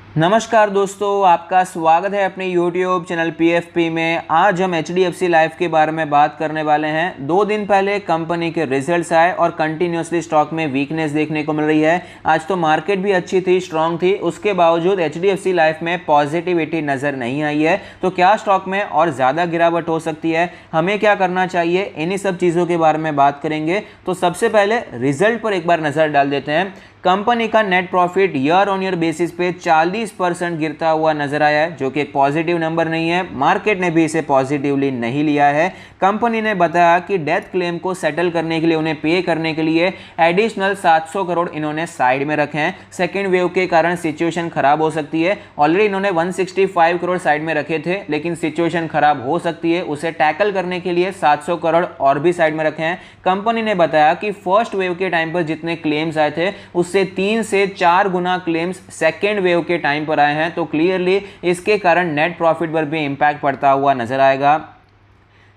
नमस्कार दोस्तों, आपका स्वागत है अपने YouTube चैनल PFP में। आज हम HDFC लाइफ के बारे में बात करने वाले हैं। 2 दिन पहले कंपनी के रिजल्ट्स आए और कंटिन्यूसली स्टॉक में वीकनेस देखने को मिल रही है। आज तो मार्केट भी अच्छी थी, स्ट्रांग थी, उसके बावजूद HDFC लाइफ में पॉजिटिविटी नज़र नहीं आई है। तो क्या स्टॉक में और ज़्यादा गिरावट हो सकती है, हमें क्या करना चाहिए, इन्हीं सब चीज़ों के बारे में बात करेंगे। तो सबसे पहले रिजल्ट पर एक बार नज़र डाल देते हैं। कंपनी का net profit year on year basis पे 40% गिरता हुआ नजर आया है, जो कि एक पॉजिटिव नंबर नहीं है। मार्केट ने भी इसे पॉजिटिवली नहीं लिया है। कंपनी ने बताया कि डेथ क्लेम को सेटल करने के लिए, उन्हें पे करने के लिए एडिशनल 700 करोड़ इन्होंने साइड में रखे हैं। सेकेंड वेव के कारण सिचुएशन खराब हो सकती है। ऑलरेडी इन्होंने 165 करोड़ साइड में रखे थे, लेकिन सिचुएशन खराब हो सकती है, उसे टैकल करने के लिए 700 करोड़ और भी साइड में रखे हैं। कंपनी ने बताया कि फर्स्ट वेव के टाइम पर जितने क्लेम्स आए थे उससे 3 से 4 गुना क्लेम्स सेकेंड वेव के टाइम पर आए हैं। तो क्लियरली इसके कारण नेट प्रॉफिट पर भी इंपैक्ट पड़ता हुआ नजर आएगा।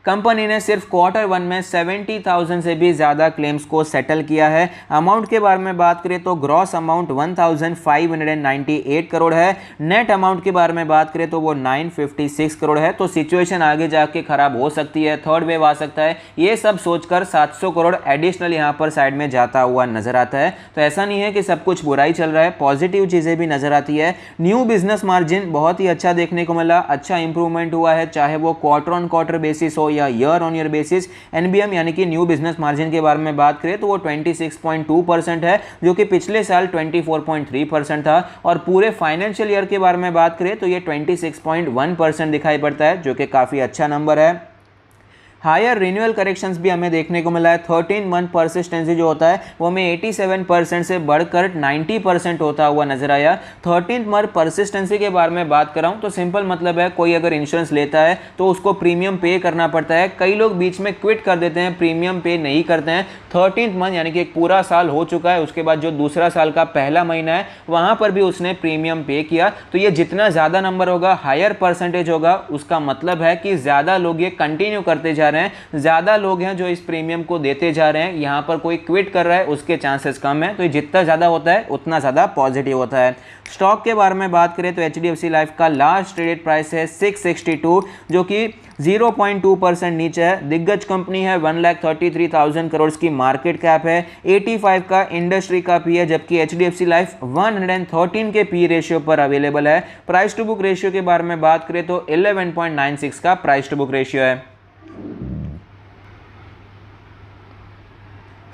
कंपनी ने सिर्फ Q1 में 70,000 से भी ज़्यादा क्लेम्स को सेटल किया है। अमाउंट के बारे में बात करें तो ग्रॉस अमाउंट 1,598 करोड़ है। नेट अमाउंट के बारे में बात करें तो वो 956 करोड़ है। तो सिचुएशन आगे जाके खराब हो सकती है, थर्ड वेव आ सकता है। ये सब सोचकर 700 करोड़ एडिशनल यहाँ पर साइड में जाता हुआ नजर आता है। तो ऐसा नहीं है कि सब कुछ बुरा ही चल रहा है, पॉजिटिव चीज़ें भी नजर आती है। न्यू बिजनेस मार्जिन बहुत ही अच्छा देखने को मिला, अच्छा इंप्रूवमेंट हुआ है, चाहे वो क्वार्टर ऑन क्वार्टर बेसिस हो या year on year basis. NBM यानी कि न्यू बिजनेस मार्जिन के बारे में बात करें तो वो 26.2% है, जो कि पिछले साल 24.3% था। और पूरे फाइनेंशियल ईयर के बारे में बात करें तो ये 26.1% दिखाई पड़ता है, जो कि काफ़ी अच्छा नंबर है। हायर रिन्यूअल करेक्शंस भी हमें देखने को मिला है। 13 मंथ परसिस्टेंसी जो होता है वो हमें 87% से बढ़कर 90% होता हुआ नजर आया। 13 मंथ परसिस्टेंसी के बारे में बात कर रहा हूँ तो सिंपल मतलब है, कोई अगर इंश्योरेंस लेता है तो उसको प्रीमियम पे करना पड़ता है। कई लोग बीच में क्विट कर देते हैं, प्रीमियम पे नहीं करते हैं। 13th मंथ यानी कि एक पूरा साल हो चुका है, उसके बाद जो दूसरा साल का पहला महीना है वहाँ पर भी उसने प्रीमियम पे किया। तो ये जितना ज़्यादा नंबर होगा, हायर परसेंटेज होगा, उसका मतलब है कि ज़्यादा लोग ये कंटिन्यू करते जा रहे हैं, ज्यादा लोग हैं जो इस प्रीमियम को देते जा रहे हैं। यहां पर कोई क्विट कर रहा है उसके चांसेस कम है। तो ये जितना ज्यादा होता है उतना ज्यादा पॉजिटिव होता है। स्टॉक के बारे में बात करें तो HDFC लाइफ का लास्ट ट्रेडेड प्राइस है 662, जो कि 0.2% नीचे है। दिग्गज कंपनी है, 1,33,000 करोड़ की मार्केट कैप है, 85 का इंडस्ट्री का पी है, जबकि HDFC लाइफ 113 के पी रेशियो पर अवेलेबल है। प्राइस टू बुक रेशियो के बारे में बात करें तो 11.96 का प्राइस टू बुक रेशियो है।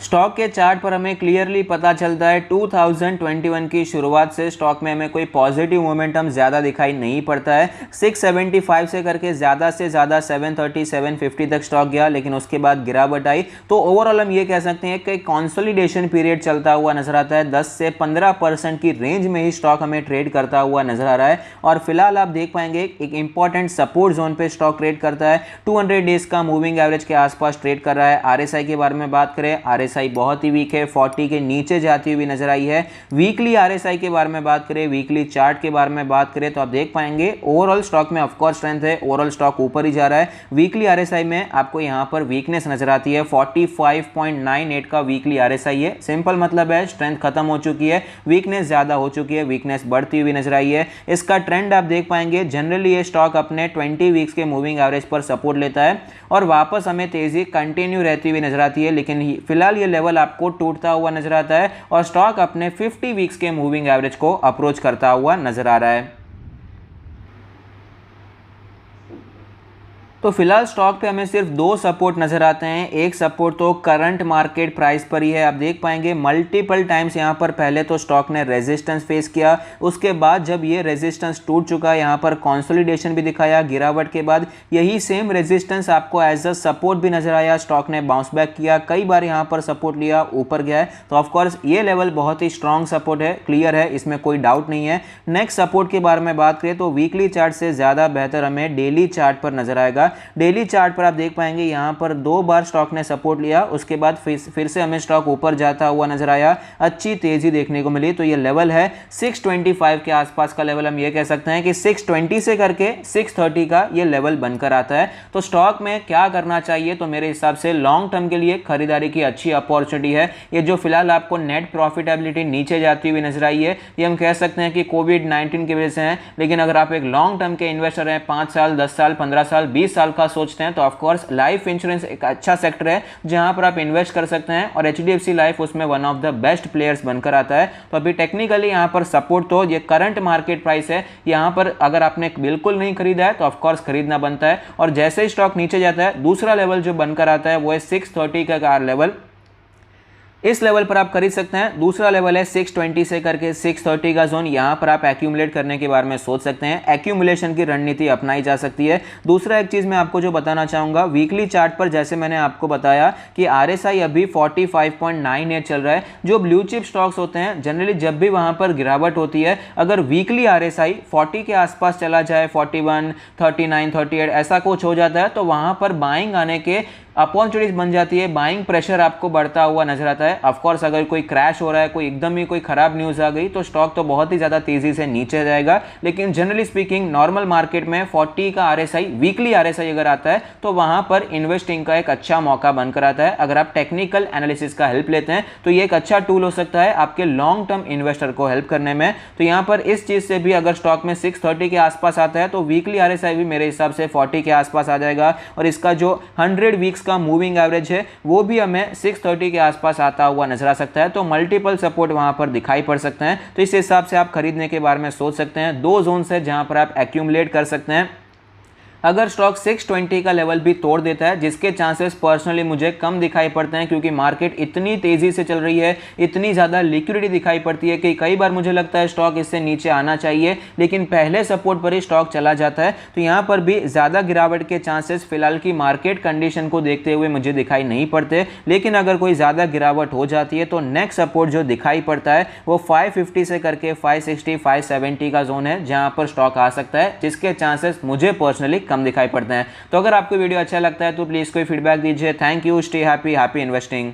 स्टॉक के चार्ट पर हमें क्लियरली पता चलता है 2021 की शुरुआत से स्टॉक में हमें कोई पॉजिटिव मोमेंटम ज़्यादा दिखाई नहीं पड़ता है। 675 से करके ज़्यादा से ज़्यादा 730 750 तक स्टॉक गया, लेकिन उसके बाद गिरावट आई। तो ओवरऑल हम ये कह सकते हैं कि कंसोलिडेशन पीरियड चलता हुआ नजर आता है। 10 से 15% की रेंज में ही स्टॉक हमें ट्रेड करता हुआ नजर आ रहा है। और फिलहाल आप देख पाएंगे एक इंपॉर्टेंट सपोर्ट जोन पे स्टॉक ट्रेड करता है। 200 डेज का मूविंग एवरेज के आसपास ट्रेड कर रहा है। RSI के बारे में बात करें, RSI बहुत ही वीक है, 40 के नीचे जाती हुई नजर आई है। वीकली RSI के बारे में बात करें, वीकली चार्ट के बारे में बात करें तो आप देख पाएंगे ओवरऑल स्टॉक में ऑफकोर्स स्ट्रेंथ है, ओवरऑल स्टॉक ऊपर ही जा रहा है। वीकली RSI में आपको यहां पर वीकनेस नजर आती है। 45.98 का वीकली RSI है। सिंपल मतलब है स्ट्रेंथ खत्म हो चुकी है, वीकनेस ज्यादा हो चुकी है, वीकनेस बढ़ती हुई नजर आई है। इसका ट्रेंड आप देख पाएंगे, जनरली ये स्टॉक अपने 20 वीक्स के मूविंग एवरेज पर सपोर्ट लेता है और वापस हमें तेजी कंटिन्यू रहती हुई नजर आती है। लेकिन फिलहाल ये लेवल आपको टूटता हुआ नजर आता है और स्टॉक अपने 50 वीक्स के मूविंग एवरेज को अप्रोच करता हुआ नजर आ रहा है। तो फिलहाल स्टॉक पे हमें सिर्फ 2 सपोर्ट नजर आते हैं। एक सपोर्ट तो करंट मार्केट प्राइस पर ही है। आप देख पाएंगे मल्टीपल टाइम्स यहाँ पर पहले तो स्टॉक ने रेजिस्टेंस फेस किया, उसके बाद जब ये रेजिस्टेंस टूट चुका, यहाँ पर कंसोलिडेशन भी दिखाया, गिरावट के बाद यही सेम रेजिस्टेंस आपको एज अ सपोर्ट भी नजर आया। स्टॉक ने बाउंस बैक किया, कई बार यहाँ पर सपोर्ट लिया, ऊपर गया है। तो ऑफकोर्स ये लेवल बहुत ही स्ट्रॉन्ग सपोर्ट है, क्लियर है, इसमें कोई डाउट नहीं है। नेक्स्ट सपोर्ट के बारे में बात करें तो वीकली चार्ट से ज्यादा बेहतर हमें डेली चार्ट पर नजर आएगा। जाएगा। डेली चार्ट पर आप देख पाएंगे यहाँ पर 2 बार स्टॉक ने सपोर्ट लिया, उसके बाद फिर से हमें स्टॉक ऊपर जाता हुआ नजर आया, अच्छी तेजी देखने को मिली। तो ये लेवल है 625 के आसपास का लेवल, हम ये कह सकते हैं कि 620 से करके 630 का ये लेवल बनकर आता है। तो स्टॉक में क्या करना चाहिए, तो मेरे हिसाब से लॉन्ग टर्म के लिए खरीदारी की अच्छी अपॉर्चुनिटी है। ये जो फिलहाल आपको नेट प्रॉफिटेबिलिटी नीचे जाती हुई नजर आई है, ये हम कह सकते हैं कि कोविड-19 की वजह से है। लेकिन अगर आप एक लॉन्ग टर्म के इन्वेस्टर हैं, 5 साल 10 साल 15 साल 20 साल का सोचते हैं, तो ऑफकोर्स लाइफ इंश्योरेंस एक अच्छा सेक्टर है जहां पर आप इन्वेस्ट कर सकते हैं और एचडीएफसी लाइफ उसमें one of the best players बनकर आता है। तो अभी टेक्निकली यहां पर सपोर्ट, तो ये करंट मार्केट प्राइस है, यहां पर अगर आपने बिल्कुल नहीं खरीदा है तो ऑफकोर्स खरीदना बनता है। और जैसे ही स्टॉक नीचे जाता है, दूसरा लेवल जो बनकर आता है वो है 630 का लेवल, इस लेवल पर आप खरीद सकते हैं। दूसरा लेवल है 620 से करके 630 का जोन, यहां पर आप एक्यूमुलेट करने के बारे में सोच सकते हैं, एक्यूमुलेशन की रणनीति अपनाई जा सकती है। दूसरा एक चीज मैं आपको जो बताना चाहूंगा, वीकली चार्ट पर जैसे मैंने आपको बताया कि आरएसआई अभी 45.98 चल रहा है। जो ब्लू चिप स्टॉक्स होते हैं जनरली जब भी वहां पर गिरावट होती है, अगर वीकली आरएसआई 40 के आसपास चला जाए, 41, 39, 38 ऐसा कुछ हो जाता है, तो वहां पर बाइंग आने के अपॉर्चुनिटीज बन जाती है, बाइंग प्रेशर आपको बढ़ता हुआ नजर आता है। ऑफ कोर्स अगर कोई क्रैश हो रहा है, कोई एकदम ही कोई खराब न्यूज आ गई, तो स्टॉक तो बहुत ही ज्यादा तेजी से नीचे जाएगा। लेकिन जनरली स्पीकिंग नॉर्मल मार्केट में 40 का आरएसआई, वीकली आरएसआई अगर आता है, तो वहां पर इन्वेस्टिंग का एक अच्छा मौका बनकर आता है। अगर आप टेक्निकल एनालिसिस का हेल्प लेते हैं तो ये एक अच्छा टूल हो सकता है आपके लॉन्ग टर्म इन्वेस्टर को हेल्प करने में। तो यहाँ पर इस चीज से भी अगर स्टॉक में 630 के आसपास आता है, तो वीकली आरएसआई भी मेरे हिसाब से 40 के आसपास आ जाएगा। और इसका जो 100 वीक्स का मूविंग एवरेज है वो भी हमें 630 के आसपास आता हुआ नजर आ सकता है। तो मल्टीपल सपोर्ट वहां पर दिखाई पड़ सकते हैं। तो इस हिसाब से आप खरीदने के बारे में सोच सकते हैं। 2 जोन है जहां पर आप एक्यूमुलेट कर सकते हैं। अगर स्टॉक 620 का लेवल भी तोड़ देता है, जिसके चांसेस पर्सनली मुझे कम दिखाई पड़ते हैं क्योंकि मार्केट इतनी तेजी से चल रही है, इतनी ज़्यादा लिक्विडिटी दिखाई पड़ती है कि कई बार मुझे लगता है स्टॉक इससे नीचे आना चाहिए, लेकिन पहले सपोर्ट पर ही स्टॉक चला जाता है। तो यहाँ पर भी ज़्यादा गिरावट के चांसेस फिलहाल की मार्केट कंडीशन को देखते हुए मुझे दिखाई नहीं पड़ते। लेकिन अगर कोई ज़्यादा गिरावट हो जाती है तो नेक्स्ट सपोर्ट जो दिखाई पड़ता है वो 550 से करके 560 570 का जोन है, जहाँ पर स्टॉक आ सकता है, जिसके चांसेस मुझे पर्सनली कम दिखाई पड़ते हैं। तो अगर आपको वीडियो अच्छा लगता है तो प्लीज कोई फीडबैक दीजिए। Thank you, stay happy, happy investing.